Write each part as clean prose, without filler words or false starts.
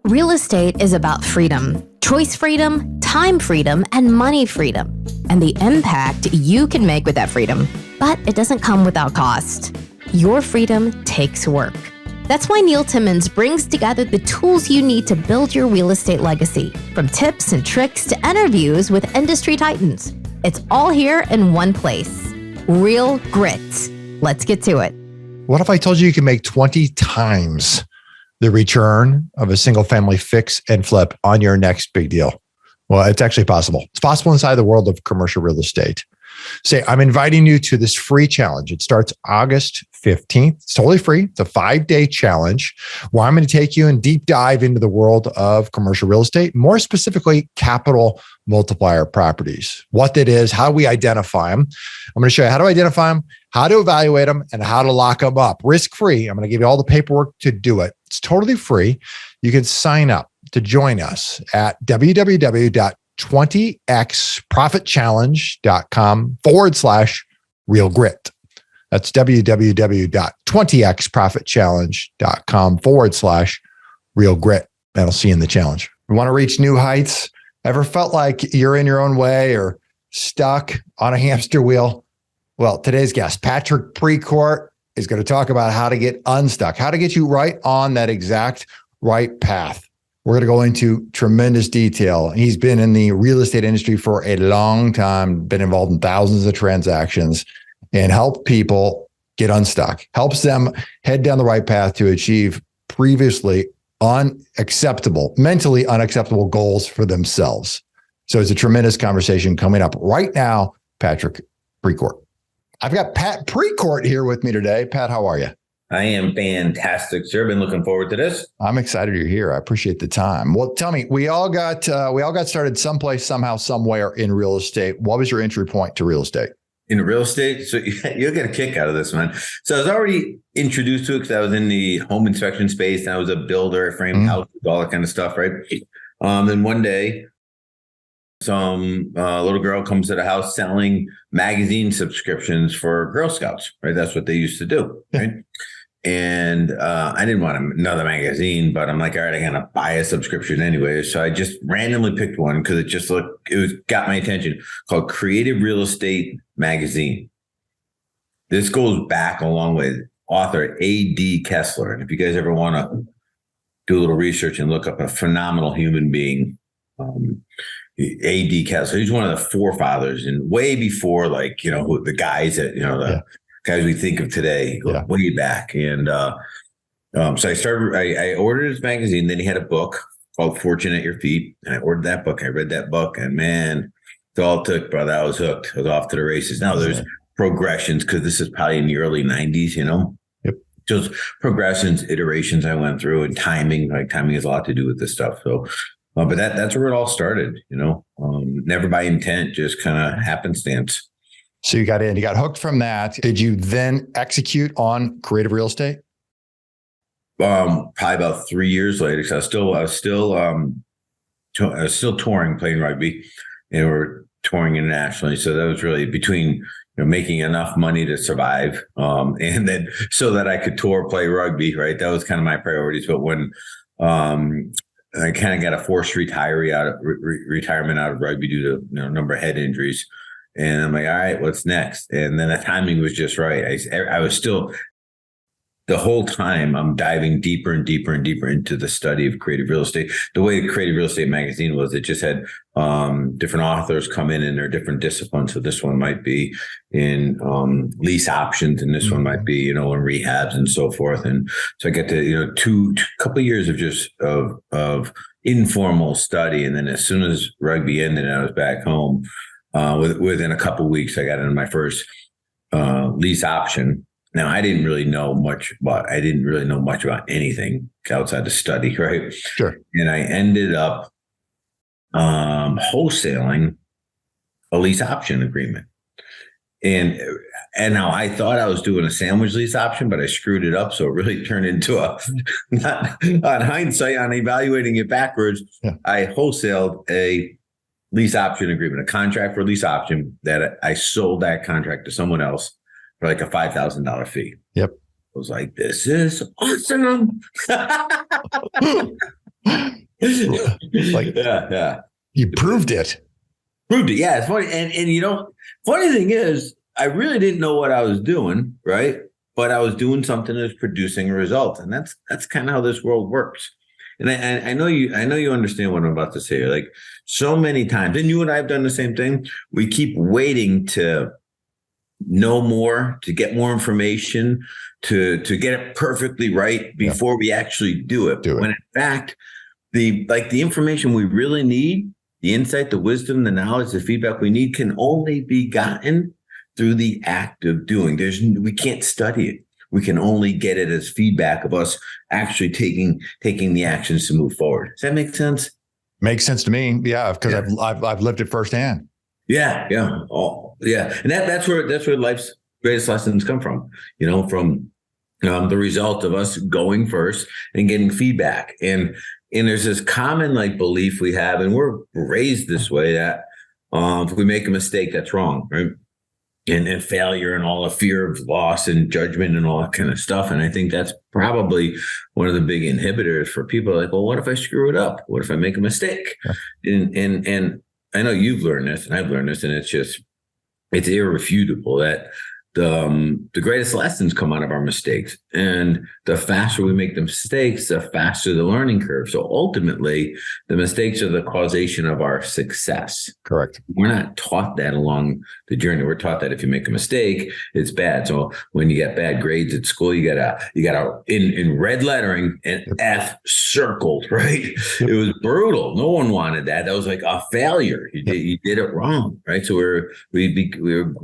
Real estate is about freedom, choice freedom, time freedom, and money freedom, and the impact you can make with that freedom. But it doesn't come without cost. Your freedom takes work. That's why Neil Timmins brings together the tools you need to build your real estate legacy, from tips and tricks to interviews with industry titans. It's all here in one place. Real Grit. Let's get to it. What if I told you can make 20 times the return of a single family fix and flip on your next big deal? Well, it's actually possible. It's possible inside the world of commercial real estate. Say, I'm inviting you to this free challenge. It starts August 15th. It's totally free. It's a 5-day challenge where I'm going to take you and deep dive into the world of commercial real estate, more specifically, capital multiplier properties, what that is, how we identify them. I'm going to show you how to identify them, how to evaluate them, and how to lock them up risk-free. I'm going to give you all the paperwork to do it. It's totally free. You can sign up to join us at www.20xprofitchallenge.com/real grit. That's www.20xprofitchallenge.com/real grit. And I'll see you in the challenge. You want to reach new heights? Ever felt like you're in your own way or stuck on a hamster wheel? Well, today's guest, Patrick Precourt, is going to talk about how to get unstuck, how to get you right on that exact right path. We're going to go into tremendous detail. He's been in the real estate industry for a long time, been involved in thousands of transactions, and help people get unstuck, helps them head down the right path to achieve previously mentally unacceptable goals for themselves. So it's a tremendous conversation coming up right now. Patrick Precourt. I've got Pat Precourt here with me today. Pat, how are you? I am fantastic, sir. Been looking forward to this. I'm excited you're here. I appreciate the time. Well, tell me, we all got started someplace, somehow, somewhere in real estate. What was your entry point to real estate? In real estate? So you'll get a kick out of this, man. So I was already introduced to it because I was in the home inspection space and I was a builder, framed houses, all that kind of stuff, right? Then one day, some little girl comes to the house selling magazine subscriptions for Girl Scouts, right? That's what they used to do, right? And I didn't want another magazine, but I'm like, all right, I'm going to buy a subscription anyway. So I just randomly picked one because it got my attention, called Creative Real Estate Magazine. This goes back a long way. Author A.D. Kessler. And if you guys ever want to do a little research and look up a phenomenal human being, A.D. Kessler, he's one of the forefathers and way before, the guys that, guys we think of today, way back. And so I ordered his magazine. Then he had a book called Fortune at Your Feet. And I ordered that book. I read that book. And man, it's all it took, brother. I was hooked. I was off to the races. Now there's progressions because this is probably in the early 90s, Yep. Just progressions, iterations I went through, and timing. Like timing has a lot to do with this stuff. So, but that's where it all started, never by intent, just kind of happenstance. So you got in, you got hooked from that. Did you then execute on creative real estate? Probably about 3 years later, because I was still touring, playing rugby, and we're touring internationally. So that was really between making enough money to survive, and then so that I could tour, play rugby. Right, that was kind of my priorities. But when I kind of got a forced retirement out of rugby due to a number of head injuries. And I'm like, all right, what's next? And then the timing was just right. I was still, the whole time I'm diving deeper and deeper and deeper into the study of creative real estate. The way the Creative Real Estate Magazine was, it just had different authors come in their different disciplines. So this one might be in lease options, and this one might be, in rehabs and so forth. And so I get to, couple of years of just of informal study. And then as soon as rugby ended and I was back home, within a couple of weeks, I got into my first lease option. Now, I didn't really know much about anything outside the study, right? Sure. And I ended up wholesaling a lease option agreement. And now I thought I was doing a sandwich lease option, but I screwed it up. So it really turned into on hindsight, on evaluating it backwards, I wholesaled a lease option agreement, a contract for lease option that I sold that contract to someone else for like a $5,000 fee. Yep. I was like, this is awesome. Like, yeah. You proved it. Yeah, it's funny. And funny thing is, I really didn't know what I was doing, right? But I was doing something that's producing a result. And that's kind of how this world works. And I know you understand what I'm about to say. Like, so many times, and you and I have done the same thing. We keep waiting to know more, to get more information, to get it perfectly right before we actually do it. When in fact, the information we really need, the insight, the wisdom, the knowledge, the feedback we need can only be gotten through the act of doing. We can't study it. We can only get it as feedback of us actually taking the actions to move forward. Does that make sense? Makes sense to me. Yeah, because I've lived it firsthand. Yeah. Oh, yeah. And that's where life's greatest lessons come from. From the result of us going first and getting feedback. And there's this common belief we have, and we're raised this way, that if we make a mistake, that's wrong, right? And failure and all the fear of loss and judgment and all that kind of stuff. And I think that's probably one of the big inhibitors for people. Like, well, what if I screw it up? What if I make a mistake? Yeah. And I know you've learned this, and I've learned this, and it's irrefutable that the greatest lessons come out of our mistakes. And the faster we make the mistakes, the faster the learning curve. So ultimately, the mistakes are the causation of our success. Correct. We're not taught that along the journey. We're taught that if you make a mistake, it's bad. So when you get bad grades at school, you gotta in red lettering an F circled, right? It was brutal. No one wanted that. That was like a failure. You did it wrong, right? So we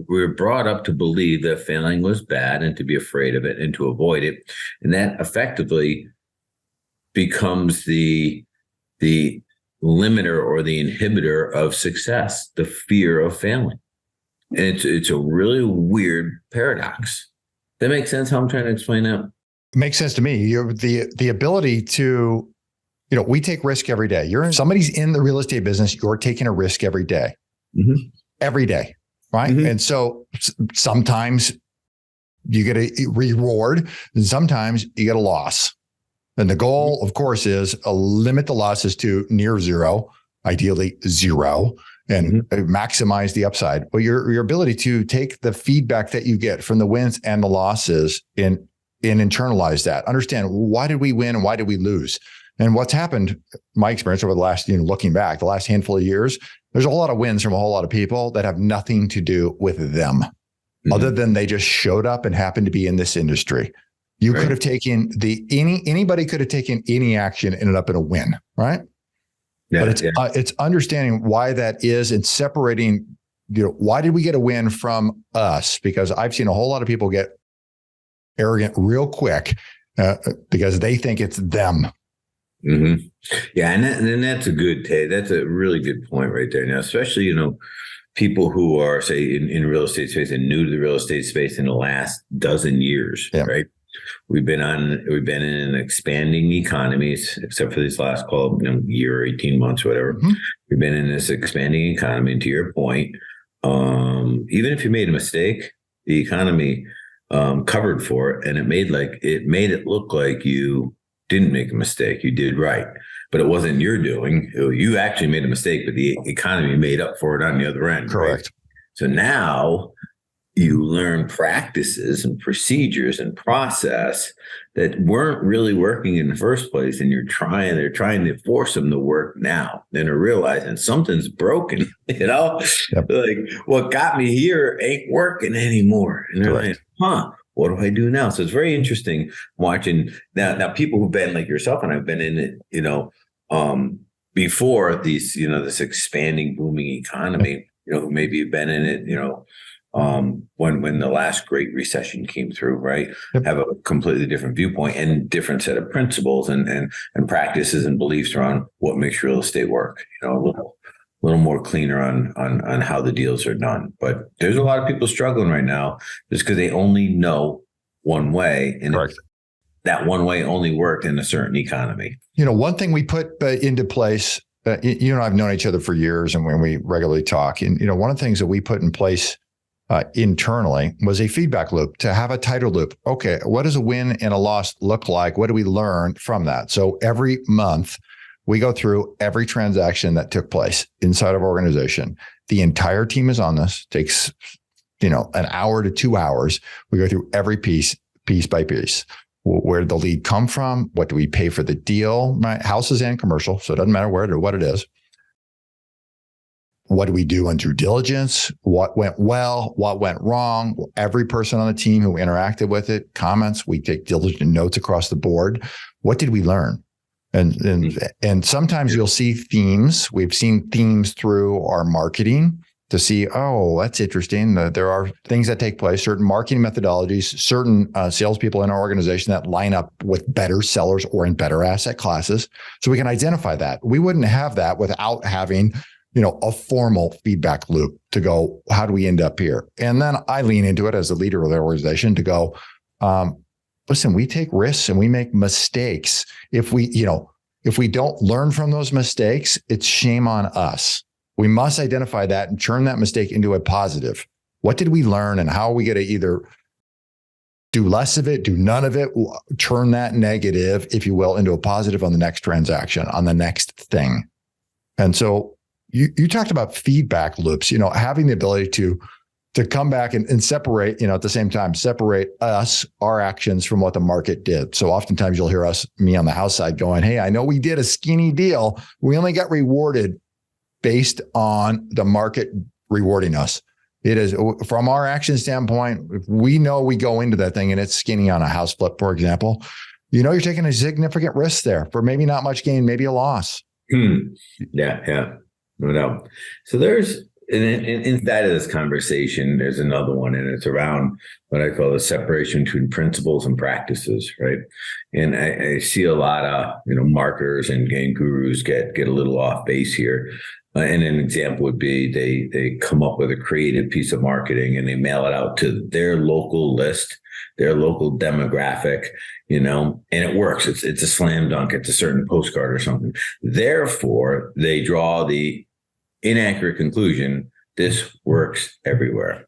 were brought up to believe that failing was bad and to be afraid of it and to avoid it. And that effectively becomes the limiter or the inhibitor of success, the fear of failing. And it's a really weird paradox. That makes sense how I'm trying to explain that? Makes sense to me. You have the ability to, we take risk every day. Somebody's in the real estate business, you're taking a risk every day. Mm-hmm. Every day. Right. Mm-hmm. And so sometimes you get a reward and sometimes you get a loss. And the goal, of course, is limit the losses to near zero, ideally zero, and maximize the upside. But your ability to take the feedback that you get from the wins and the losses and internalize that, understand, why did we win and why did we lose? And what's happened, my experience over the last, looking back, the last handful of years, there's a whole lot of wins from a whole lot of people that have nothing to do with them, other than they just showed up and happened to be in this industry. You could have taken anybody could have taken any action, ended up in a win, right? Yeah, but it's understanding why that is and separating, why did we get a win from us? Because I've seen a whole lot of people get arrogant real quick because they think it's them. Mm-hmm. Yeah, and that's that's a really good point right there. Now, especially people who are, say, in real estate space and new to the real estate space in the last dozen years, right? We've been in an expanding economy, except for these last year, 18 months, whatever. Mm-hmm. We've been in this expanding economy. And to your point, even if you made a mistake, the economy covered for it, and it made it look like you didn't make a mistake. You did right, but it wasn't your doing. You actually made a mistake, but the economy made up for it on the other end. Correct. Right? So now you learn practices and procedures and process that weren't really working in the first place. And they're trying to force them to work now. Then they're realizing something's broken, like what got me here ain't working anymore. And they're like, what do I do now? So it's very interesting watching now people who've been like yourself, and I've been in it, before these, this expanding, booming economy, who maybe have been in it, when the last great recession came through, right? Yep. Have a completely different viewpoint and different set of principles and practices and beliefs around what makes real estate work, a little more cleaner on how the deals are done. But there's a lot of people struggling right now just because they only know one way. And that one way only worked in a certain economy. One thing we put into place, you and I have known each other for years, and when we regularly talk, and one of the things that we put in place internally was a feedback loop, to have a tighter loop. Okay, what does a win and a loss look like? What do we learn from that? So every month We go through every transaction that took place inside of our organization. The entire team is on this, takes, an hour to 2 hours. We go through every piece by piece. Where did the lead come from? What do we pay for the deal? Right? Houses and commercial. So it doesn't matter what it is. What do we do on due diligence? What went well? What went wrong? Every person on the team who interacted with it, comments, we take diligent notes across the board. What did we learn? And sometimes you'll see themes. We've seen themes through our marketing to see, oh, that's interesting. There are things that take place, certain marketing methodologies, certain salespeople in our organization that line up with better sellers or in better asset classes. So we can identify that. We wouldn't have that without having, a formal feedback loop to go, how do we end up here? And then I lean into it as a leader of the organization to go, listen, we take risks and we make mistakes. If we don't learn from those mistakes, it's shame on us. We must identify that and turn that mistake into a positive. What did we learn and how are we going to either do less of it, do none of it, turn that negative, if you will, into a positive on the next transaction, on the next thing. And so you talked about feedback loops, having the ability to come back and separate, at the same time, separate our actions from what the market did. So oftentimes you'll hear me on the house side going, hey, I know we did a skinny deal. We only got rewarded based on the market rewarding us. It is from our action standpoint. If we know we go into that thing and it's skinny on a house flip, for example, you're taking a significant risk there for maybe not much gain, maybe a loss. Yeah, no doubt. So there's inside of this conversation, there's another one, and it's around what I call the separation between principles and practices, right? And I see a lot of marketers and gurus get a little off base here. And an example would be they come up with a creative piece of marketing and they mail it out to their local list, their local demographic, and it works. It's a slam dunk. It's a certain postcard or something. Therefore, they draw the inaccurate conclusion, this works everywhere.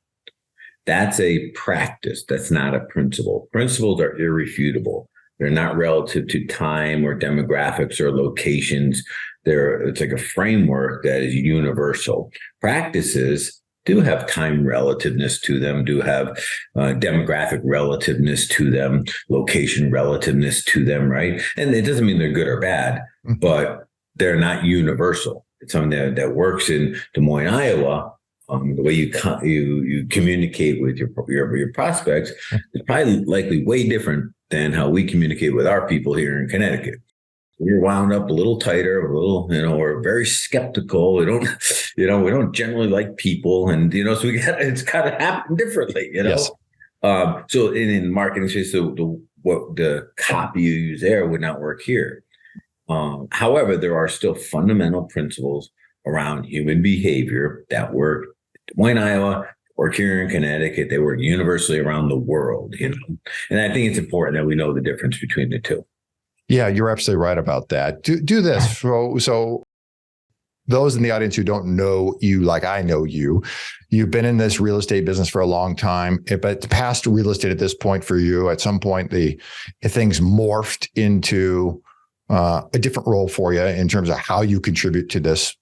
That's a practice. That's not a principle. Principles are irrefutable. They're not relative to time or demographics or locations. It's like a framework that is universal. Practices do have time relativeness to them, do have demographic relativeness to them, location relativeness to them, right? And it doesn't mean they're good or bad, but they're not universal. It's something that works in Des Moines, Iowa. The way you communicate with your prospects is probably likely way different than how we communicate with our people here in Connecticut. We're wound up a little tighter, we're very skeptical. We don't generally like people, and so it's got to happen differently, Yes. So in marketing space, the copy you use there would not work here. However, there are still fundamental principles around human behavior that work in Des Moines, Iowa, or here in Connecticut. They work universally around the world, And I think it's important that we know the difference between the two. Yeah, you're absolutely right about that. Do this. So those in the audience who don't know you like I know you, you've been in this real estate business for a long time, but past real estate at this point for you, at some point, things morphed into a different role for you in terms of how you contribute to this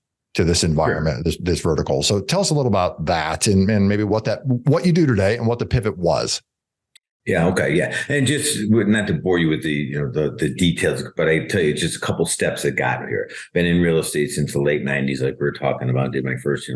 environment, sure. this vertical. So tell us a little about that and maybe what you do today and what the pivot was. Yeah. Okay. Yeah. And just not to bore you with the details, but I tell you just a couple steps that got me here. Been in real estate since the late 90s, like we were talking about. Did my first,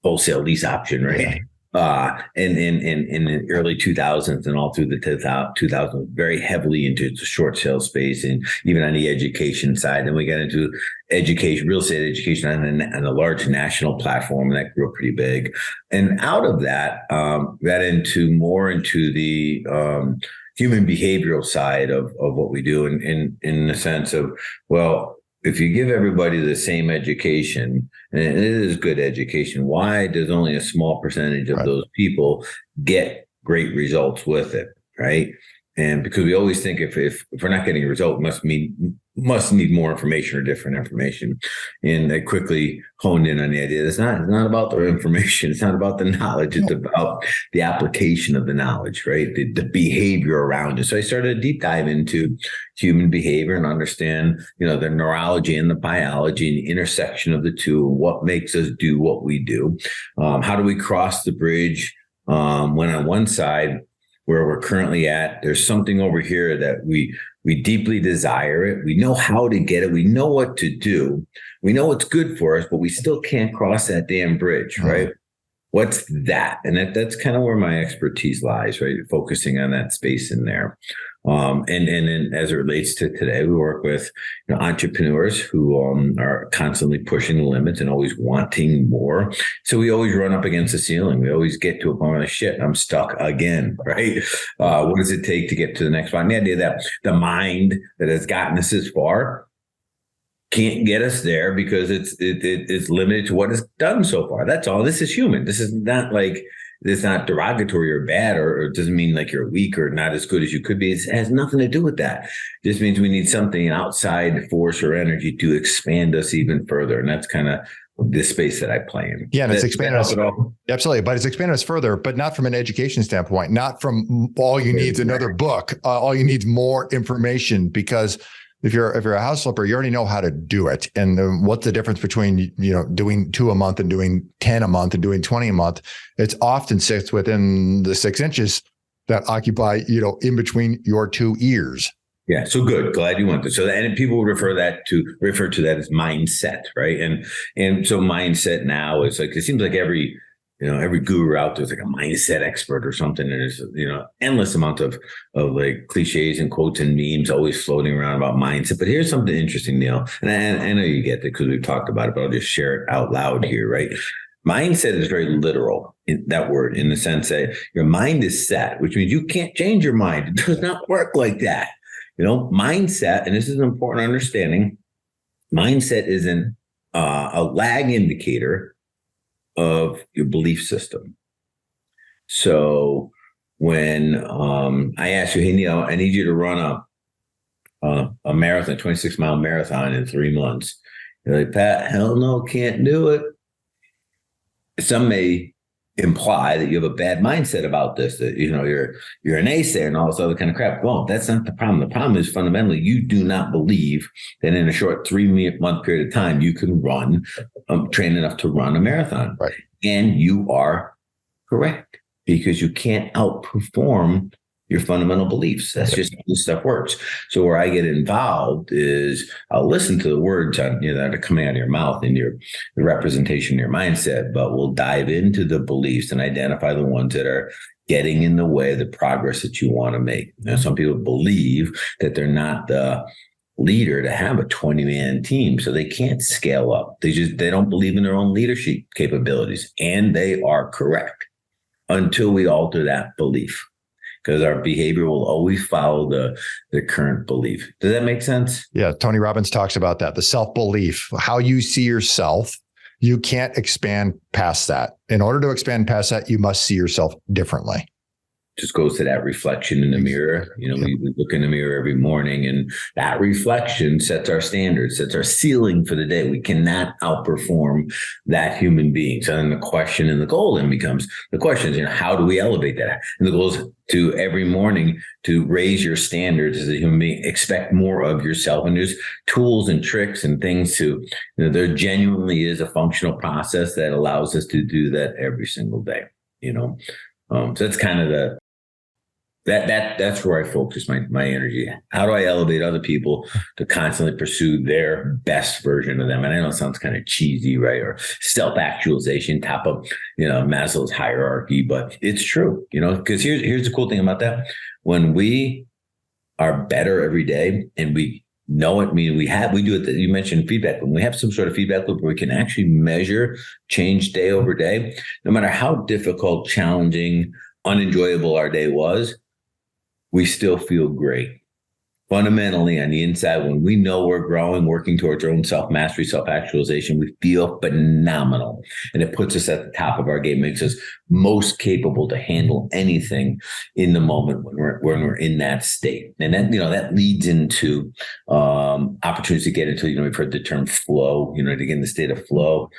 wholesale lease option, right? Yeah. And in the early 2000s and all through the 2000s, very heavily into the short sale space and even on the education side. Then we got into education, real estate education on a large national platform, and that grew pretty big. And out of that, got more into the human behavioral side of what we do in the sense of, well, if you give everybody the same education, and it is good education, why does only a small percentage of those people get great results with it, right? And because we always think if we're not getting a result, it must mean must need more information or different information. And I quickly honed in on the idea that it's not about the information. It's not about the knowledge. It's about the application of the knowledge, right? The behavior around it. So I started a deep dive into human behavior and understand, the neurology and the biology and the intersection of the two, what makes us do what we do. How do we cross the bridge when on one side, where we're currently at, there's something over here that we deeply desire it. We know how to get it. We know what to do. We know what's good for us, but we still can't cross that damn bridge, right? What's that? And that's kind of where my expertise lies, right? Focusing on that space in there. And then as it relates to today, we work with entrepreneurs who are constantly pushing the limits and always wanting more. So we always run up against the ceiling. We always get to a point where shit, I'm stuck again, right? What does it take to get to the next one? The idea that the mind that has gotten us this far can't get us there because it's limited to what it's done so far. That's all. This is human. This is not like, it's not derogatory or bad, or it doesn't mean like you're weak or not as good as you could be. It has nothing to do with that. It just means we need something outside force or energy to expand us even further. And that's kind of this space that I play in. Yeah, and it's expanded us. Absolutely. But it's expanded us further, but not from an education standpoint, not from all you need is another book. All you need is more information, because if you're a house flipper, you already know how to do it. And what's the difference between, doing 2 a month and doing 10 a month and doing 20 a month? It's often sits within the 6 inches that occupy, in between your 2 ears. Yeah. So good. Glad you went there. So, and people would refer to that as mindset, right? And so mindset now is like, it seems like every guru out there is like a mindset expert or something. And there's, endless amount of like cliches and quotes and memes always floating around about mindset. But here's something interesting, Neil. And I know you get it because we've talked about it, but I'll just share it out loud here, right? Mindset is very literal in that word, in the sense that your mind is set, which means you can't change your mind. It does not work like that. Mindset, and this is an important understanding, mindset is a lag indicator of your belief system. So when I ask you, hey, Neil, I need you to run a marathon, 26-mile marathon in 3 months. You're like, Pat, hell no, can't do it. Some may imply that you have a bad mindset about this, that, you're an naysayer and all this other kind of crap. Well, that's not the problem. The problem is fundamentally, you do not believe that in a short 3-month period of time, you can train enough to run a marathon. Right. And you are correct, because you can't outperform your fundamental beliefs. That's just how this stuff works. So where I get involved is I'll listen to the words that are coming out of your mouth and the representation of your mindset, but we'll dive into the beliefs and identify the ones that are getting in the way of the progress that you want to make. Some people believe that they're not the leader to have a 20-man team, so they can't scale up. They don't believe in their own leadership capabilities, and they are correct until we alter that belief, because our behavior will always follow the current belief. Does that make sense? Yeah. Tony Robbins talks about that, the self-belief, how you see yourself. You can't expand past that. In order to expand past that, you must see yourself differently. Just goes to that reflection in the mirror. We look in the mirror every morning, and that reflection sets our standards, sets our ceiling for the day. We cannot outperform that human being. So then the question and the goal then becomes, the question is, how do we elevate that? And the goal is to every morning to raise your standards as a human being, expect more of yourself. And there's tools and tricks and things to, there genuinely is a functional process that allows us to do that every single day, So that's kind of that's where I focus my energy. How do I elevate other people to constantly pursue their best version of them? And I know it sounds kind of cheesy, right? Or self-actualization, top of, Maslow's hierarchy, but it's true, because here's the cool thing about that. When we are better every day and we know it, we do it. You mentioned feedback. When we have some sort of feedback loop where we can actually measure change day over day, no matter how difficult, challenging, unenjoyable our day was, we still feel great. fundamentally on the inside, when we know we're growing, working towards our own self-mastery, self-actualization, we feel phenomenal. And it puts us at the top of our game, makes us most capable to handle anything in the moment when we're in that state. And then, that leads into opportunities to get into, we've heard the term flow, to get in the state of flow.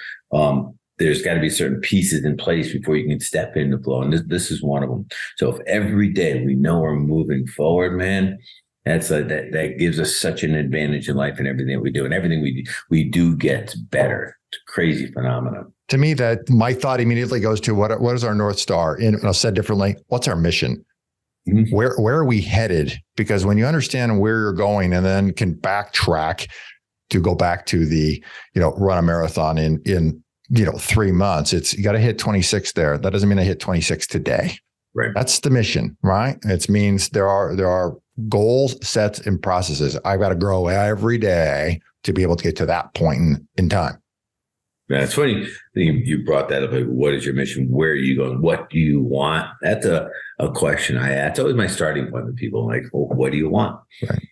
There's got to be certain pieces in place before you can step into flow. And this is one of them. So if every day we know we're moving forward, man, that gives us such an advantage in life and everything that we do, and everything we do gets better. It's a crazy phenomenon. To me, that my thought immediately goes to what is our North Star? And I'll say it differently, what's our mission? Mm-hmm. Where are we headed? Because when you understand where you're going and then can backtrack to go back to the, run a marathon in 3 months, you got to hit 26 there. That doesn't mean I hit 26 today. Right. That's the mission, right? It means there are goals, sets, and processes. I've got to grow every day to be able to get to that point in time. Yeah, it's funny you brought that up. Like, what is your mission? Where are you going? What do you want? That's a question I ask. It's always my starting point with people. Like, well, what do you want? Right.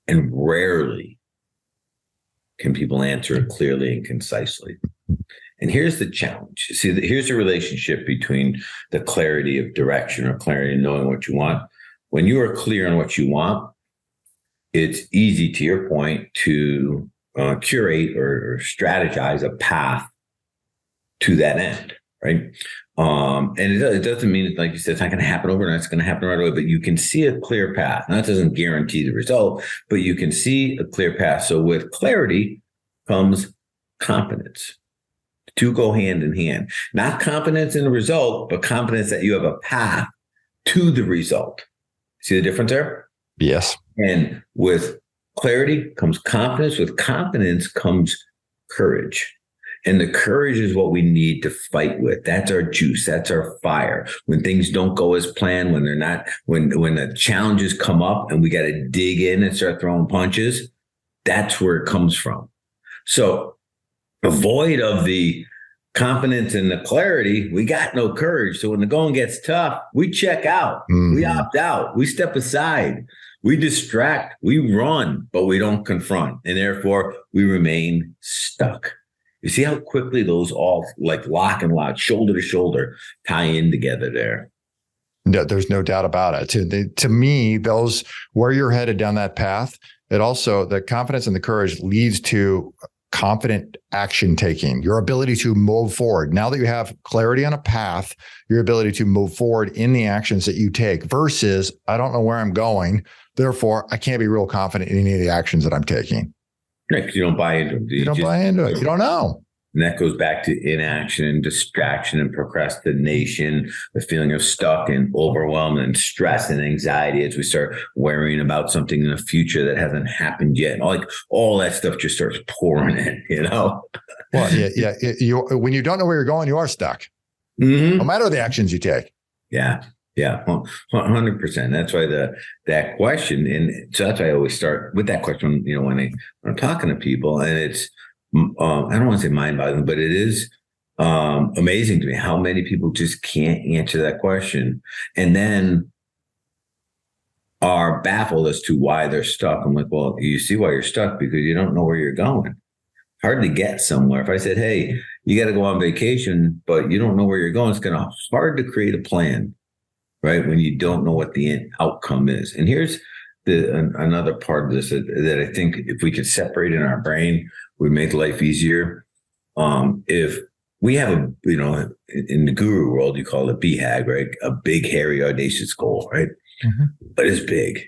And rarely can people answer it clearly and concisely. And here's the challenge. See, here's the relationship between the clarity of direction or clarity in knowing what you want. When you are clear on what you want, it's easy, to your point, to curate or strategize a path to that end, right? And it doesn't mean, like you said, it's not going to happen overnight. It's going to happen right away, but you can see a clear path. Now, that doesn't guarantee the result, but you can see a clear path. So with clarity comes confidence. The two go hand in hand. Not confidence in the result, but confidence that you have a path to the result. See the difference there? Yes. And with clarity comes confidence. With confidence comes courage. And the courage is what we need to fight with. That's our juice. That's our fire. When things don't go as planned, when the challenges come up and we got to dig in and start throwing punches, that's where it comes from. So void of the confidence and the clarity, we got no courage. So when the going gets tough, we check out, we opt out, we step aside, we distract, we run, but we don't confront. And therefore we remain stuck. You see how quickly those all like lock and lock, shoulder to shoulder, tie in together there. No, there's no doubt about it. To me, those where you're headed down that path, it also, the confidence and the courage leads to confident action taking, your ability to move forward. Now that you have clarity on a path, your ability to move forward in the actions that you take versus, I don't know where I'm going, therefore I can't be real confident in any of the actions that I'm taking. Right, because you don't buy into it. You don't buy into it. You don't know. And that goes back to inaction and distraction and procrastination, the feeling of stuck and overwhelmed and stress and anxiety as we start worrying about something in the future that hasn't happened yet. And all that stuff just starts pouring in, Well, yeah. When you don't know where you're going, you are stuck. Mm-hmm. No matter the actions you take. Yeah. Yeah, 100%. That's why that question, and so that's why I always start with that question. When I'm talking to people, and it's I don't want to say mind-boggling, but it is amazing to me how many people just can't answer that question, and then are baffled as to why they're stuck. I'm like, well, you see why you're stuck because you don't know where you're going. Hard to get somewhere. If I said, hey, you got to go on vacation, but you don't know where you're going, it's going to be hard to create a plan. Right? When you don't know what the end outcome is. And here's another part of this that I think if we could separate in our brain, would make life easier. If we have in the guru world, you call it BHAG, right? A big, hairy, audacious goal, right? Mm-hmm. But it's big.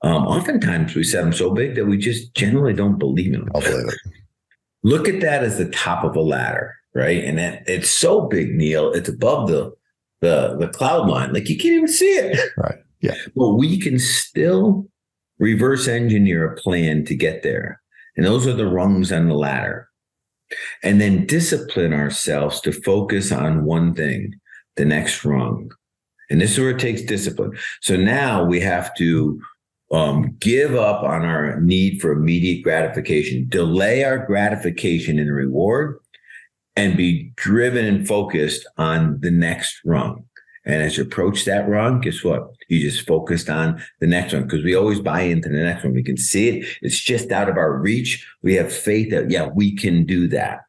Oftentimes we set them so big that we just generally don't believe in them. I'll believe it. Look at that as the top of a ladder, right? And that it's so big, Neil, it's above the cloud line, like you can't even see it. Right. Yeah. Well, we can still reverse engineer a plan to get there. And those are the rungs on the ladder. And then discipline ourselves to focus on one thing, the next rung. And this is where it takes discipline. So now we have to give up on our need for immediate gratification, delay our gratification and reward, and be driven and focused on the next rung. And as you approach that rung, guess what? You just focused on the next one, because we always buy into the next one. We can see it. It's just out of our reach. We have faith that, yeah, we can do that.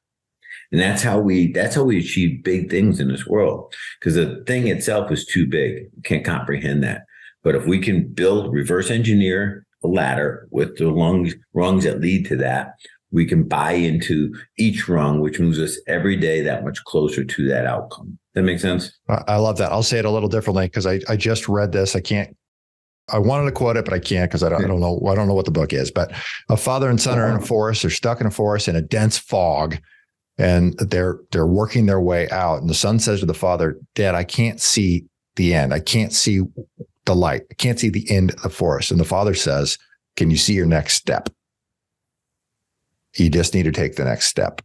And that's how we achieve big things in this world, because the thing itself is too big. You can't comprehend that. But if we can reverse engineer a ladder with the rungs that lead to that, we can buy into each rung, which moves us every day that much closer to that outcome. That makes sense? I love that. I'll say it a little differently because I just read this. I wanted to quote it, but I can't because I don't know. I don't know what the book is. But a father and son are in a forest. They're stuck in a forest in a dense fog, and they're working their way out. And the son says to the father, "Dad, I can't see the end. I can't see the light. I can't see the end of the forest." And the father says, "Can you see your next step? You just need to take the next step.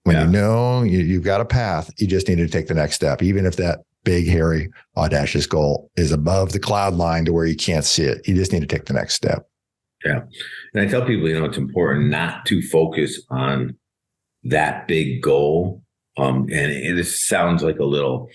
When you know you've got a path, you just need to take the next step, even if that big, hairy, audacious goal is above the cloud line to where you can't see it. You just need to take the next step." Yeah. And I tell people, it's important not to focus on that big goal. And it sounds like a little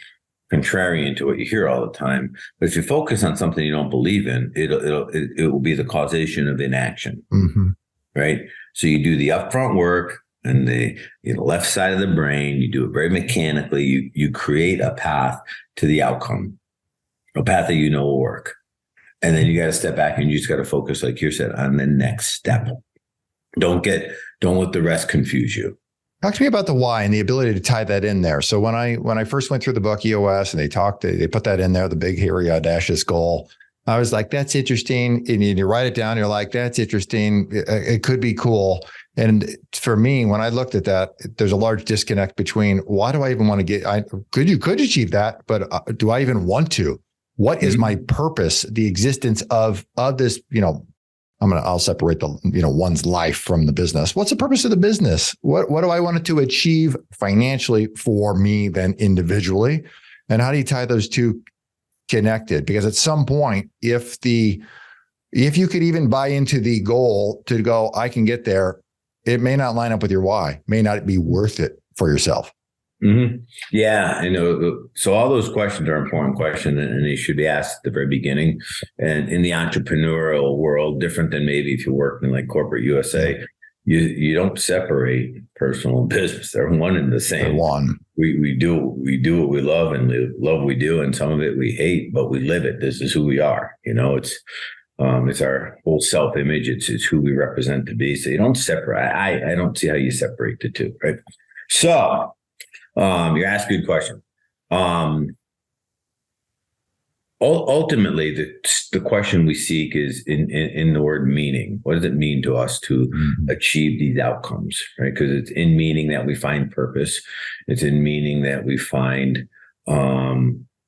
contrarian to what you hear all the time. But if you focus on something you don't believe in, it will be the causation of inaction. Mm-hmm. Right? So you do the upfront work and the left side of the brain, you do it very mechanically. You create a path to the outcome, a path that will work. And then you got to step back and you just got to focus, like you said, on the next step. Don't let the rest confuse you. Talk to me about the why and the ability to tie that in there. So when I first went through the book EOS and they put that in there, the big, hairy, audacious goal, I was like, that's interesting. And you write it down, you're like, that's interesting. It could be cool. And for me, when I looked at that, there's a large disconnect between why do I even want to get, you could achieve that, but do I even want to? What is my purpose, the existence of this, I'll separate the, one's life from the business. What's the purpose of the business? What do I want it to achieve financially for me then individually? And how do you tie those two connected? Because at some point, if you could even buy into the goal to go, I can get there, it may not line up with your why, may not be worth it for yourself. Mm-hmm. Yeah, I know. So all those questions are important questions, and they should be asked at the very beginning. And in the entrepreneurial world, different than maybe if you work in like corporate USA, you don't separate personal and business. They're one and the same. They're one. We do what we love, and we love what we do, and some of it we hate, but we live it. This is who we are. It's our whole self-image. It's who we represent to be. So you don't separate. I don't see how you separate the two, right? So you asked a good question. Ultimately, the question we seek is in the word meaning. What does it mean to us to achieve these outcomes, right? Because it's in meaning that we find purpose. It's in meaning that we find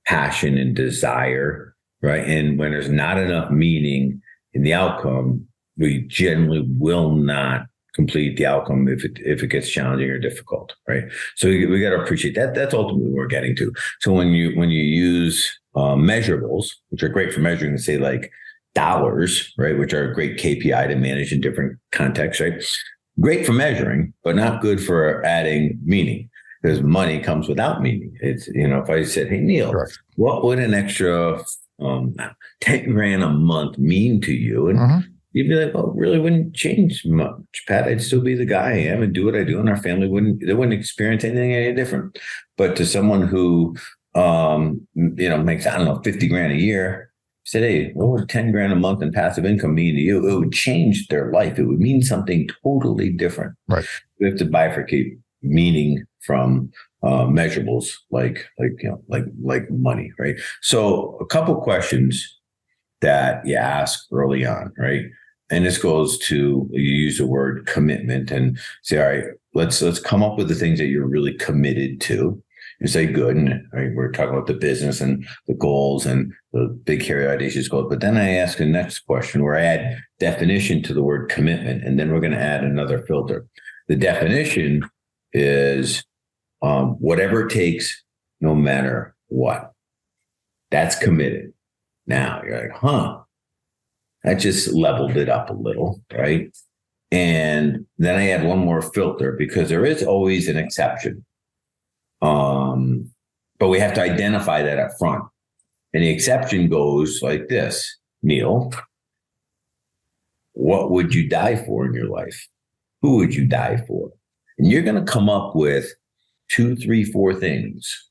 passion and desire, right? And when there's not enough meaning in the outcome, we generally will not complete the outcome if it gets challenging or difficult, right? So we got to appreciate that. That's ultimately what we're getting to. So when you use measurables, which are great for measuring, say like dollars, right, which are a great KPI to manage in different contexts, right? Great for measuring, but not good for adding meaning, because money comes without meaning. It's, if I said, hey, Neil, correct, what would an extra 10 grand a month mean to you? And you'd be like, well, it really wouldn't change much, Pat. I'd still be the guy I am and do what I do. And our family wouldn't experience anything any different. But to someone who, makes, 50 grand a year, said, hey, what would 10 grand a month in passive income mean to you? It would change their life. It would mean something totally different. Right. We have to bifurcate meaning from measurables like money, right? So a couple questions that you ask early on, right? And this goes to, you use the word commitment and say, all right, let's come up with the things that you're really committed to. You say good, and right, we're talking about the business and the goals and the big, hairy, audacious goals. But then I ask the next question where I add definition to the word commitment, and then we're going to add another filter. The definition is whatever it takes, no matter what. That's committed. Now you're like, that just leveled it up a little, right? And then I add one more filter because there is always an exception. But we have to identify that up front. And the exception goes like this, Neil. What would you die for in your life? Who would you die for? And you're going to come up with 2, 3, 4 things.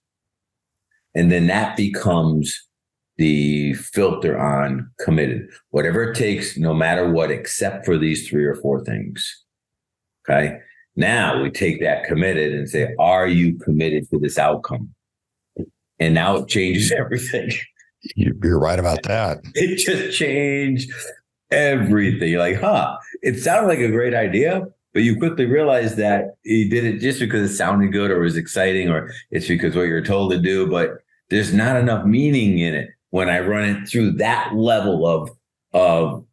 And then that becomes the filter on committed. Whatever it takes, no matter what, except for these 3 or 4 things. Okay. Now we take that committed and say, are you committed to this outcome? And now it changes everything. You're right about that. It just changed everything. You're like, it sounded like a great idea, but you quickly realize that you did it just because it sounded good or was exciting, or it's because what you're told to do, but there's not enough meaning in it when I run it through that level of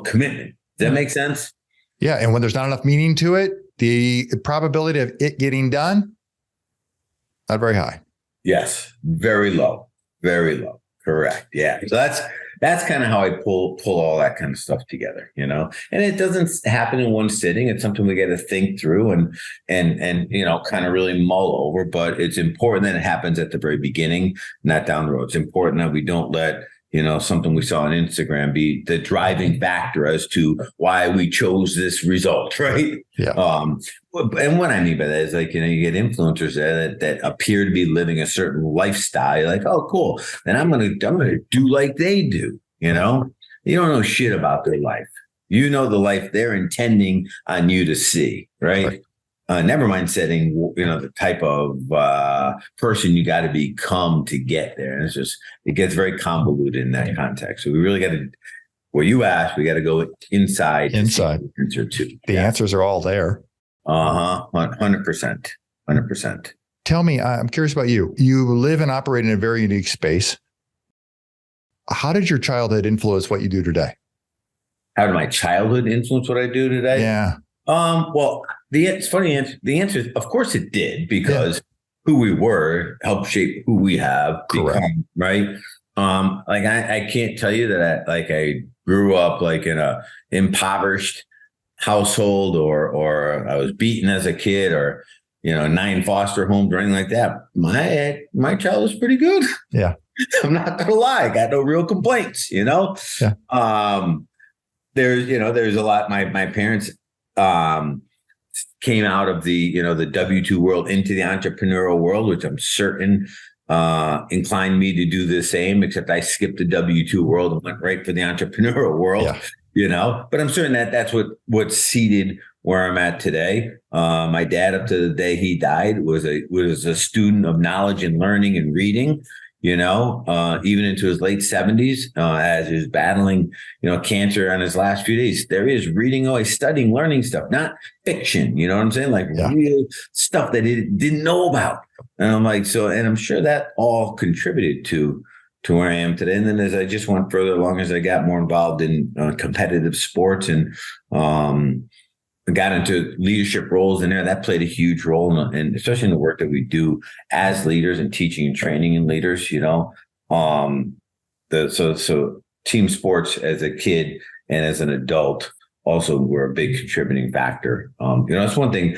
commitment. Does that make sense? Yeah. And when there's not enough meaning to it, the probability of it getting done, not very high. Yes. Very low. Very low. Correct. Yeah. So that's kind of how I pull all that kind of stuff together, and it doesn't happen in one sitting. It's something we got to think through and kind of really mull over, but it's important that it happens at the very beginning, not down the road. It's important that we don't let, something we saw on Instagram be the driving factor as to why we chose this result. Right. Yeah. And what I mean by that is you get influencers that appear to be living a certain lifestyle. You're like, oh, cool. Then I'm going to do like they do. You don't know shit about their life. You know the life they're intending on you to see. Right. Never mind setting, the type of person you got to become to get there. And it gets very convoluted in that context. So we really got to, where you asked, we got to go inside. The answer to. The answers are all there. 100%. 100%. Tell me, I'm curious about you. You live and operate in a very unique space. How did your childhood influence what you do today? How did my childhood influence what I do today? Yeah. Well, it's funny. The answer is, of course it did, because who we were helped shape who we have become, right? I can't tell you that I grew up in a impoverished household or I was beaten as a kid or, 9 foster homes or anything like that. My child was pretty good. Yeah. I'm not going to lie. I got no real complaints, Yeah. There's a lot. My parents, came out of the W-2 world into the entrepreneurial world, which I'm certain inclined me to do the same, except I skipped the W-2 world and went right for the entrepreneurial world, but I'm certain that's what seeded where I'm at today. My dad, up to the day he died, was a student of knowledge and learning and reading, even into his late 70s, as he was battling, cancer on his last few days. There is reading, always studying, learning stuff, not fiction. You know what I'm saying? Real stuff that he didn't know about. And I'm like, and I'm sure that all contributed to where I am today. And then as I just went further along, as I got more involved in competitive sports and got into leadership roles in there, that played a huge role, and especially in the work that we do as leaders and teaching and training in leaders. So team sports as a kid and as an adult also were a big contributing factor. That's one thing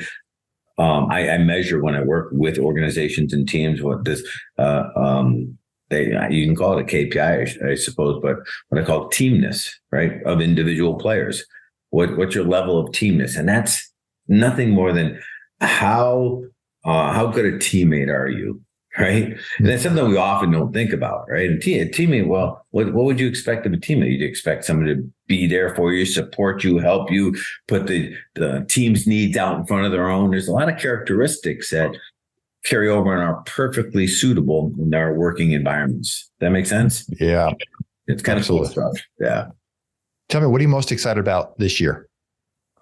I measure when I work with organizations and teams. What this you can call it a KPI, I suppose, but what I call teamness, right, of individual players. What's your level of teamness? And that's nothing more than how good a teammate are you, right? And that's something we often don't think about, right? And a teammate, well, what would you expect of a teammate? You'd expect someone to be there for you, support you, help you, put the team's needs out in front of their own. There's a lot of characteristics that carry over and are perfectly suitable in our working environments. That makes sense? Yeah. It's kind of cool stuff. Yeah. Tell me, what are you most excited about this year?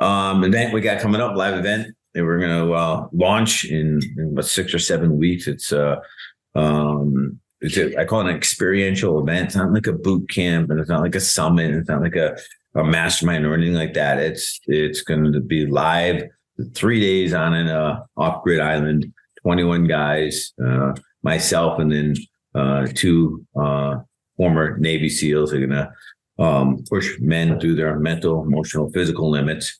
Event we got coming up, live event that we're going to launch in about 6 or 7 weeks. It's I call it an experiential event. It's not like a boot camp, and it's not like a summit. It's not like a mastermind or anything like that. It's going to be live 3 days on an off-grid island, 21 guys, myself, and then 2 former Navy SEALs are going to push men through their mental, emotional, physical limits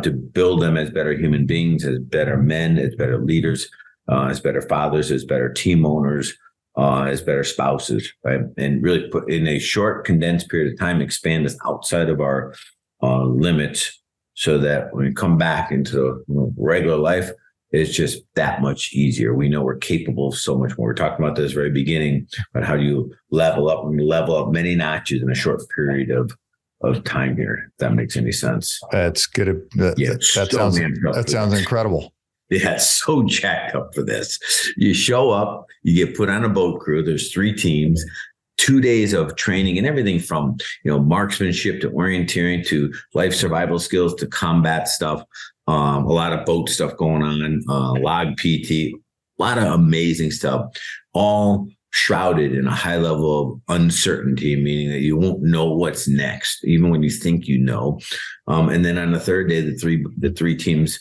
to build them as better human beings, as better men, as better leaders, as better fathers, as better team owners, as better spouses, right? And really put in a short, condensed period of time, expand us outside of our limits so that when we come back into regular life, it's just that much easier. We know we're capable of so much more. We're talking about this very beginning, but how do you level up many notches in a short period of time here, if that makes any sense. That's good. That sounds incredible. Yeah, so jacked up for this. You show up, you get put on a boat crew. There's 3 teams, 2 days of training and everything from, marksmanship to orienteering to life survival skills to combat stuff. A lot of boat stuff going on, log PT, a lot of amazing stuff, all shrouded in a high level of uncertainty, meaning that you won't know what's next, even when you think you know. And then on the 3rd day, the three teams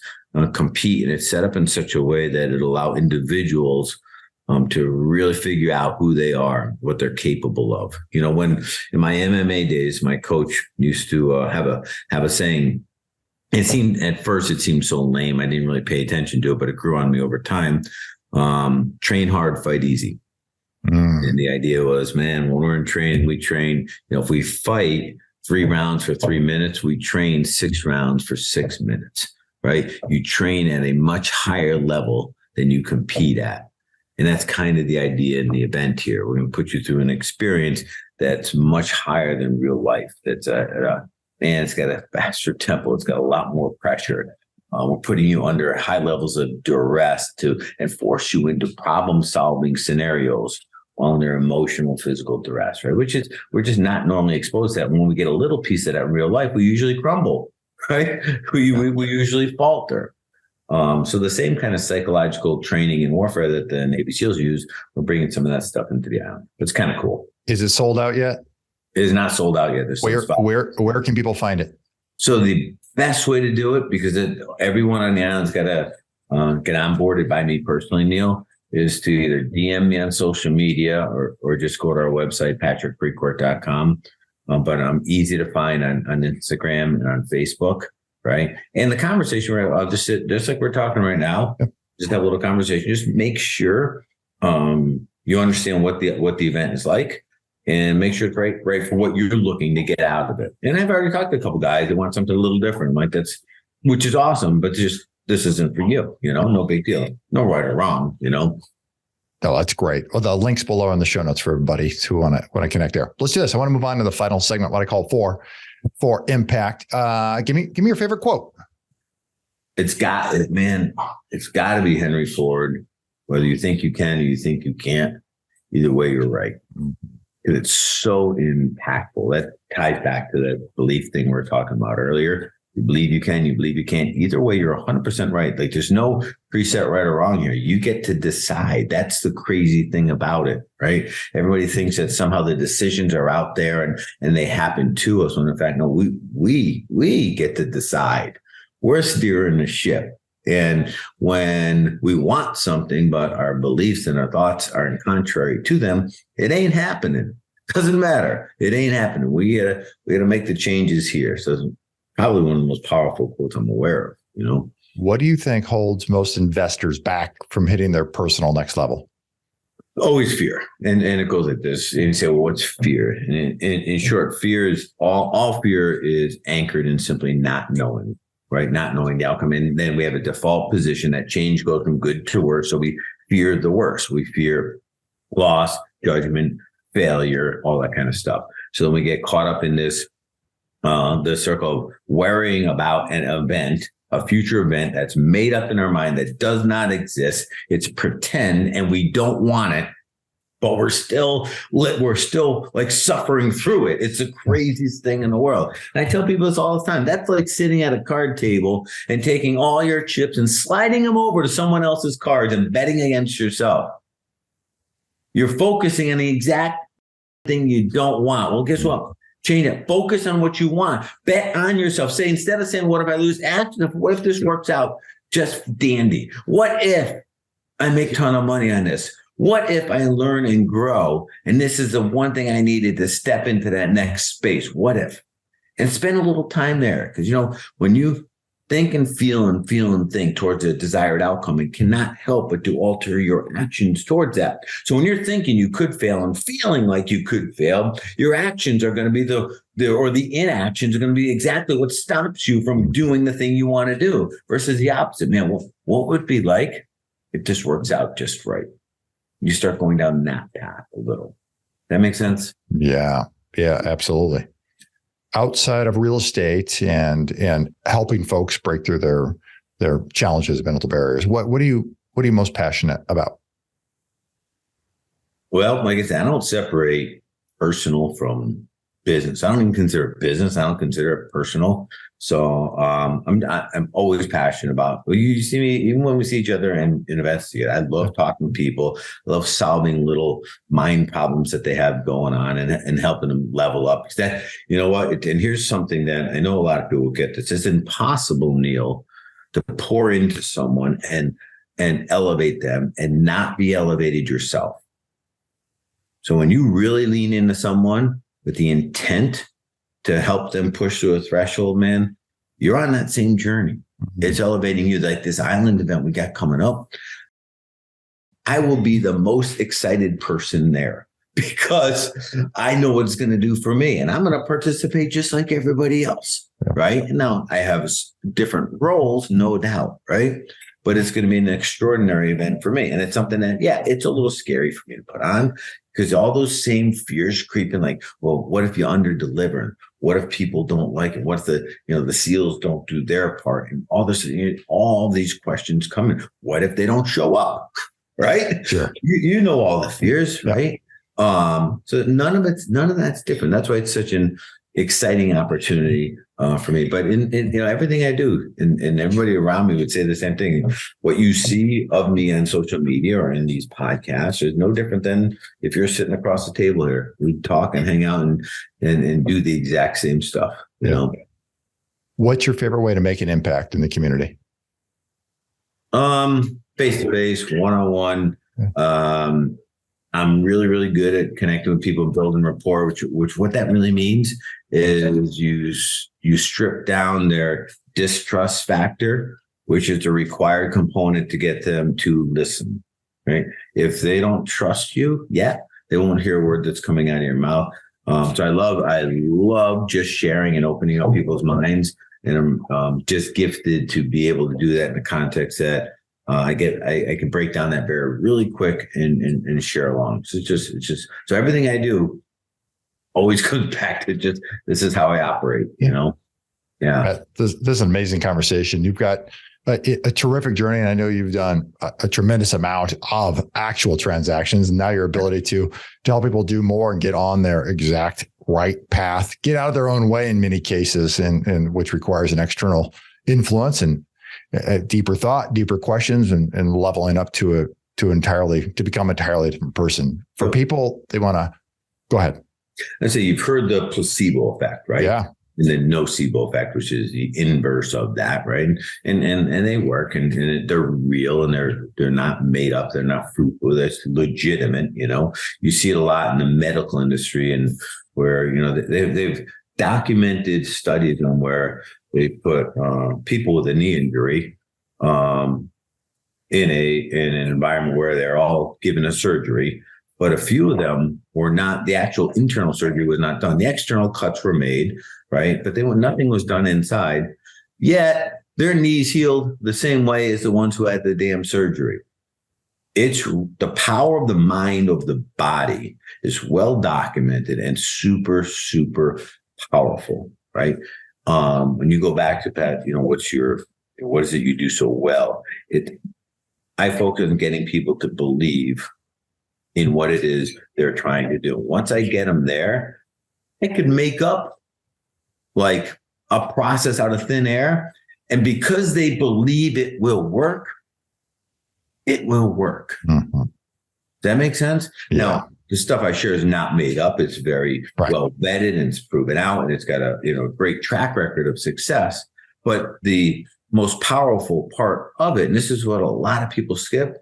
compete, and it's set up in such a way that it'll allow individuals to really figure out who they are, what they're capable of. When in my MMA days, my coach used to have a saying. At first it seemed so lame. I didn't really pay attention to it, but it grew on me over time. Train hard, fight easy. And the idea was, man, when we're in training, we train, if we fight 3 rounds for 3 minutes, we train 6 rounds for 6 minutes, right? You train at a much higher level than you compete at. And that's kind of the idea in the event here. We're going to put you through an experience that's much higher than real life. That's it's got a faster tempo. It's got a lot more pressure. We're putting you under high levels of duress to enforce you into problem-solving scenarios while under emotional, physical duress, right? We're just not normally exposed to that. When we get a little piece of that in real life, we usually crumble, right? We usually falter. So the same kind of psychological training and warfare that the Navy SEALs use, we're bringing some of that stuff into the island. It's kind of cool. Is it sold out yet? It is not sold out yet. Where can people find it? So the best way to do it, because everyone on the island's got to get onboarded by me personally, Neil, is to either DM me on social media or just go to our website, patrickprecourt.com. But I'm easy to find on Instagram and on Facebook, right? And the conversation, I'll just sit, just like we're talking right now, just have a little conversation. Just make sure you understand what the event is like. And make sure it's right for what you're looking to get out of it. And I've already talked to a couple guys that want something a little different, which is awesome, but just this isn't for you, no big deal, no right or wrong, No, that's great. Well, the link's below in the show notes for everybody who want to connect there. Let's do this. I want to move on to the final segment, what I call for impact. Give me your favorite quote. It's got to be Henry Ford. Whether you think you can or you think you can't, either way, you're right. It's so impactful. That ties back to that belief thing we were talking about earlier. You believe you can, you believe you can't. Either way, you're 100% right. Like there's no preset right or wrong here. You get to decide. That's the crazy thing about it, right? Everybody thinks that somehow the decisions are out there and they happen to us. When in fact, no, we get to decide. We're steering the ship. And when we want something, but our beliefs and our thoughts are in contrary to them, it ain't happening. Doesn't matter. It ain't happening. We gotta make the changes here. So it's probably one of the most powerful quotes I'm aware of, What do you think holds most investors back from hitting their personal next level? Always fear. And it goes like this. And you say, well, what's fear? And in short, fear is all fear is anchored in simply not knowing. Right? Not knowing the outcome. And then we have a default position that change goes from good to worse. So we fear the worst. We fear loss, judgment, failure, all that kind of stuff. So then we get caught up in this, the circle of worrying about an event, a future event that's made up in our mind that does not exist. It's pretend and we don't want it. But we're still like suffering through it. It's the craziest thing in the world. And I tell people this all the time. That's like sitting at a card table and taking all your chips and sliding them over to someone else's cards and betting against yourself. You're focusing on the exact thing you don't want. Well, guess what? Change it. Focus on what you want. Bet on yourself. Say, instead of saying, what if I lose? Ask, what if this works out just dandy? What if I make a ton of money on this? What if I learn and grow? And this is the one thing I needed to step into that next space. What if? And spend a little time there. Because, when you think and feel and think towards a desired outcome and cannot help but to alter your actions towards that. So when you're thinking you could fail and feeling like you could fail, your actions are going to be the inactions are going to be exactly what stops you from doing the thing you want to do versus the opposite. Man, what would it be like? It just works out just right. You start going down that path a little. That makes sense? Yeah, absolutely. Outside of real estate and helping folks break through their challenges, mental barriers, what are you most passionate about? Well, like I said, I don't separate personal from business. I don't even consider it business. I don't consider it personal. So I'm always passionate about. Well, you see me even when we see each other in events together. I love talking to people. I love solving little mind problems that they have going on and helping them level up. Because that, you know what? And here's something that I know a lot of people get this. It's impossible, Neil, to pour into someone and elevate them and not be elevated yourself. So when you really lean into someone with the intent to help them push through a threshold, man, you're on that same journey. Mm-hmm. It's elevating you. Like this island event we got coming up, I will be the most excited person there because I know what it's going to do for me. And I'm going to participate just like everybody else, right? And now I have different roles, no doubt, right? But it's going to be an extraordinary event for me. And it's something that, it's a little scary for me to put on because all those same fears creeping like, well, what if you under-deliver? What if people don't like it? What if the SEALs don't do their part? And all this, all these questions coming. What if they don't show up? Right? Sure. You know all the fears, right? So none of that's different. That's why it's such an exciting opportunity for me. But in everything I do, and everybody around me would say the same thing. What you see of me on social media or in these podcasts is no different than if you're sitting across the table here. We talk and hang out and do the exact same stuff. You know. What's your favorite way to make an impact in the community? Face-to-face, one-on-one. I'm really, really good at connecting with people and building rapport, which what that really means is you strip down their distrust factor, which is a required component to get them to listen, right? If they don't trust you yet, they won't hear a word that's coming out of your mouth. So I love just sharing and opening up people's minds. And I'm just gifted to be able to do that in the context that I can break down that barrier really quick and share along. So it's just so everything I do always comes back to just this is how I operate, you know? Yeah. This is an amazing conversation. You've got a terrific journey, and I know you've done a tremendous amount of actual transactions, and now your ability to help people do more and get on their exact right path, get out of their own way in many cases, and which requires an external influence and deeper thought, deeper questions, and leveling up to become an entirely different person. For people, they want to go ahead. Let's say you've heard the placebo effect, right? Yeah. And the nocebo effect, which is the inverse of that, right? And they work and they're real and they're not made up. They're not fruitful. That's legitimate. You know, you see it a lot in the medical industry and where, they've documented studies on where they put people with a knee injury in an environment where they're all given a surgery, but a few of them were not. The actual internal surgery was not done. The external cuts were made, right? But nothing was done inside. Yet their knees healed the same way as the ones who had the damn surgery. It's the power of the mind of the body is well documented and super, super powerful, right? When you go back to that, what is it you do so well? I focus on getting people to believe in what it is they're trying to do. Once I get them there, I could make up like a process out of thin air. And because they believe it will work, it will work. Mm-hmm. Does that make sense? Yeah. Now, the stuff I share is not made up. It's very well vetted and it's proven out, and it's got a great track record of success. But the most powerful part of it, and this is what a lot of people skip,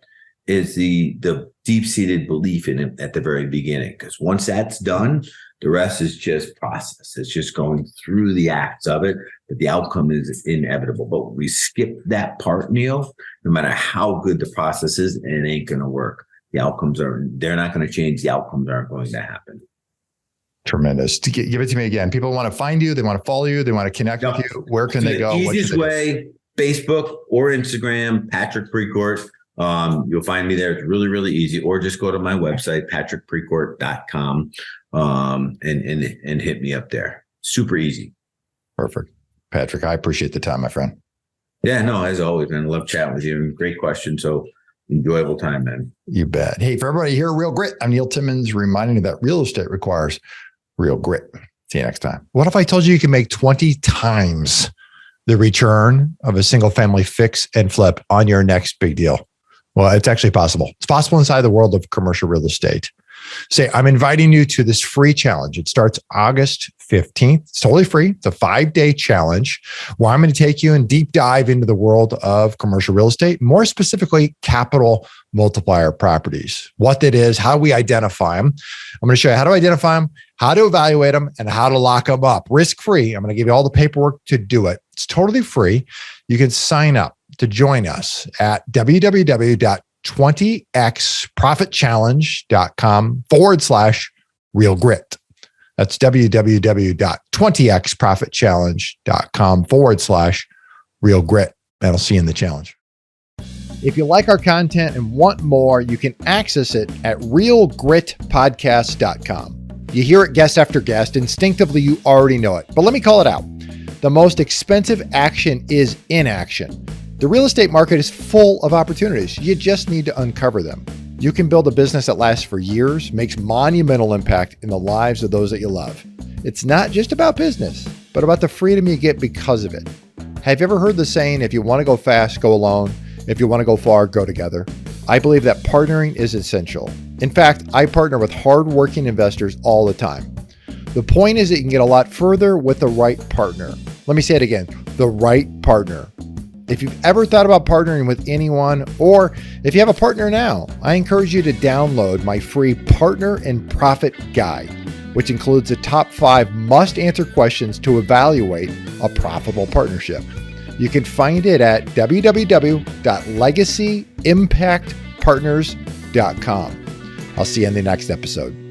is the deep-seated belief in it at the very beginning. Because once that's done, The rest is just process. It's just going through the acts of it, but the outcome is inevitable. But we skip that part, Neil, no matter how good the process is, it ain't going to work. The outcomes they're not going to change. The outcomes aren't going to happen. Tremendous. Give it to me again. People want to find you. They want to follow you. They want to connect with you. Where can they go? Easiest way, Facebook or Instagram, Patrick Precourt. You'll find me there. It's really, really easy. Or just go to my website, patrickprecourt.com, and hit me up there. Super easy. Perfect. Patrick, I appreciate the time, my friend. Yeah, no, as always, man. I love chatting with you. Great question. So enjoyable time, man. You bet. Hey, for everybody here, Real Grit, I'm Neil Timmins, reminding you that real estate requires real grit. See you next time. What if I told you can make 20 times the return of a single family fix and flip on your next big deal? Well, it's actually possible. It's possible inside the world of commercial real estate. Say, I'm inviting you to this free challenge. It starts August 15th. It's totally free. It's a 5-day challenge where I'm going to take you and deep dive into the world of commercial real estate, more specifically, capital multiplier properties, what that is, how we identify them. I'm going to show you how to identify them, how to evaluate them, and how to lock them up risk-free. I'm going to give you all the paperwork to do it. It's totally free. You can sign up to join us at www.20xprofitchallenge.com/real grit. That's www.20xprofitchallenge.com/real grit. And I'll see you in the challenge. If you like our content and want more, you can access it at realgritpodcast.com. You hear it guest after guest. Instinctively, you already know it. But let me call it out. The most expensive action is inaction. The real estate market is full of opportunities. You just need to uncover them. You can build a business that lasts for years, makes monumental impact in the lives of those that you love. It's not just about business, but about the freedom you get because of it. Have you ever heard the saying, if you want to go fast, go alone. If you want to go far, go together. I believe that partnering is essential. In fact, I partner with hardworking investors all the time. The point is that you can get a lot further with the right partner. Let me say it again, the right partner. If you've ever thought about partnering with anyone, or if you have a partner now, I encourage you to download my free Partner and Profit Guide, which includes the top 5 must-answer questions to evaluate a profitable partnership. You can find it at www.legacyimpactpartners.com. I'll see you in the next episode.